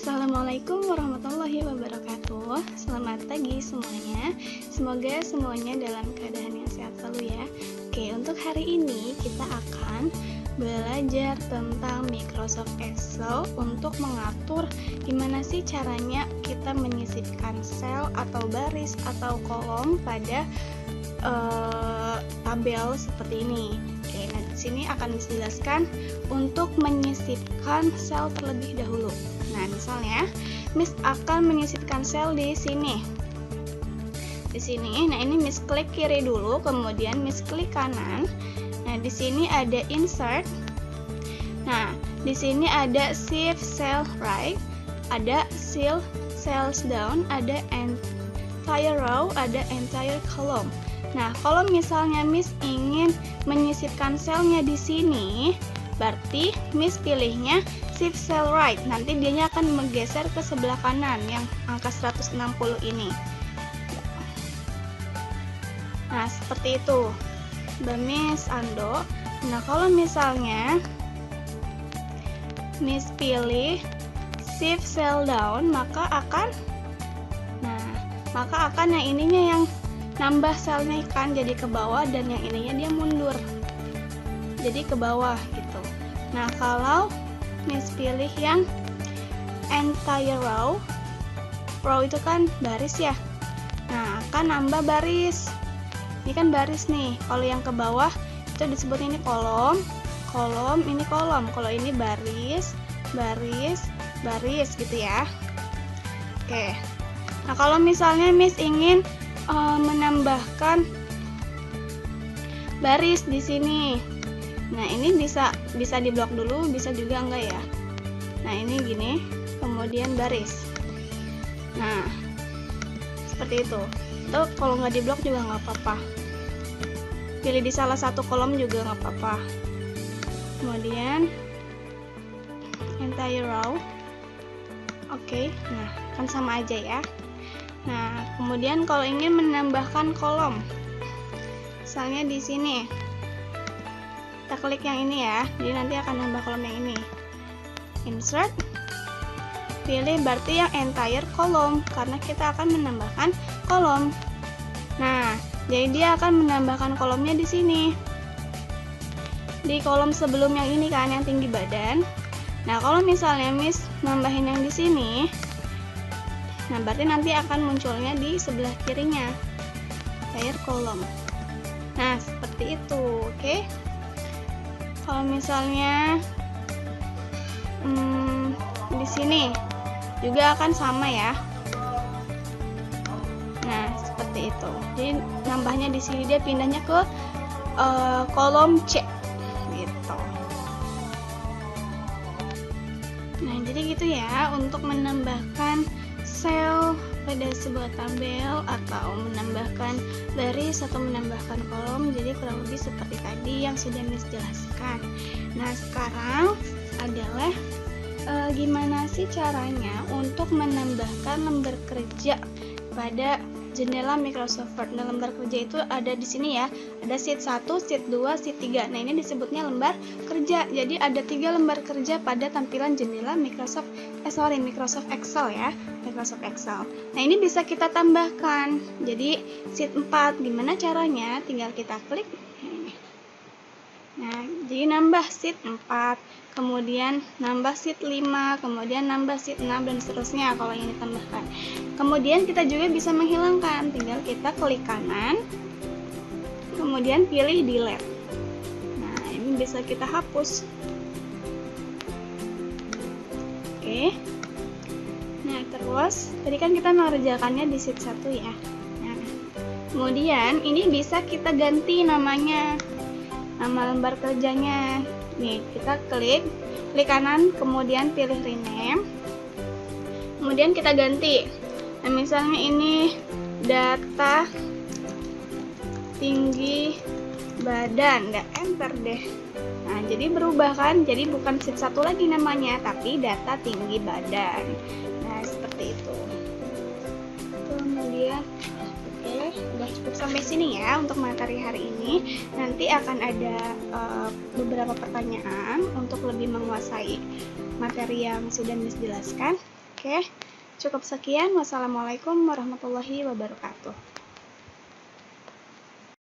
Assalamualaikum warahmatullahi wabarakatuh. Selamat pagi semuanya. Semoga semuanya dalam keadaan yang sehat selalu ya. Oke, untuk hari ini kita akan belajar tentang Microsoft Excel untuk mengatur gimana sih caranya kita menyisipkan sel atau baris atau kolom pada tabel seperti ini. Oke, nah di sini akan dijelaskan untuk menyisipkan sel terlebih dahulu. Nah, misalnya Miss akan menyisipkan sel di sini. Di sini, nah ini Miss klik kiri dulu, kemudian Miss klik kanan. Nah, di sini ada insert. Nah, di sini ada shift cell right, ada shift cells down, ada entire row, ada entire column. Nah, kalau misalnya Miss ingin menyisipkan selnya di sini, berarti Miss pilihnya shift cell right. Nanti dianya akan menggeser ke sebelah kanan yang angka 160 ini. Nah, seperti itu. Mbak Miss Ando. Nah, kalau misalnya Miss pilih shift cell down, maka akan yang ininya yang nambah selnya kan jadi ke bawah, dan yang ininya dia mundur jadi ke bawah gitu. Nah, kalau Miss pilih yang entire row itu kan baris ya. Nah, akan nambah baris. Ini kan baris nih. Kalau yang ke bawah itu disebut ini kolom, ini kolom. Kalau ini baris gitu ya. Oke. Nah, kalau misalnya Miss ingin menambahkan baris di sini. Nah, ini bisa diblok dulu, bisa juga enggak ya. Nah, ini gini, kemudian baris. Nah, seperti itu. Atau kalau nggak diblok juga nggak apa-apa. Pilih di salah satu kolom juga nggak apa-apa. Kemudian entire row. Oke, nah kan sama aja ya. Nah, kemudian kalau ingin menambahkan kolom, misalnya di sini, kita klik yang ini ya, jadi nanti akan nambah kolom yang ini. Insert, pilih berarti yang entire column, karena kita akan menambahkan kolom. Nah, jadi dia akan menambahkan kolomnya di sini, di kolom sebelum yang ini kan, yang tinggi badan. Nah, kalau misalnya Miss nambahin yang di sini, nah berarti nanti akan munculnya di sebelah kirinya, entire column. Nah, seperti itu, oke? Kalau misalnya di sini juga akan sama ya. Nah, seperti itu. Jadi nambahnya di sini, dia pindahnya ke kolom C gitu. Nah, jadi gitu ya untuk menambahkan sel pada sebuah tabel atau menambahkan baris atau menambahkan kolom. Jadi kurang lebih seperti tadi yang sudah Miss jelaskan. Nah, sekarang adalah gimana sih caranya untuk menambahkan lembar kerja pada jendela Microsoft Word. Nah, lembar kerja itu ada di sini ya. Ada sheet 1, sheet 2, sheet 3. Nah, ini disebutnya lembar kerja. Jadi ada 3 lembar kerja pada tampilan jendela Microsoft Excel ya. Microsoft Excel. Nah, ini bisa kita tambahkan. Jadi sheet 4 gimana caranya? Tinggal kita klik. Nah, jadi nambah sheet 4, kemudian nambah sheet 5, kemudian nambah sheet 6 dan seterusnya kalau ingin ditambahkan. Kemudian kita juga bisa menghilangkan. Tinggal kita klik kanan, kemudian pilih delete. Nah, ini bisa kita hapus. Oke. Nah, terus tadi kan kita mengerjakannya di sheet 1 ya. Nah, kemudian ini bisa kita ganti namanya, nama lembar kerjanya. Nih, kita klik kanan, kemudian pilih rename, kemudian kita ganti. Nah, misalnya ini data tinggi badan, nggak enter deh. Nah, jadi berubah kan, jadi bukan sheet 1 lagi namanya, tapi data tinggi badan. Nah, seperti itu. Kemudian udah cukup sampai sini ya untuk materi hari ini. Nanti akan ada beberapa pertanyaan untuk lebih menguasai materi yang sudah Miss jelaskan. Oke, cukup sekian. Wassalamualaikum warahmatullahi wabarakatuh.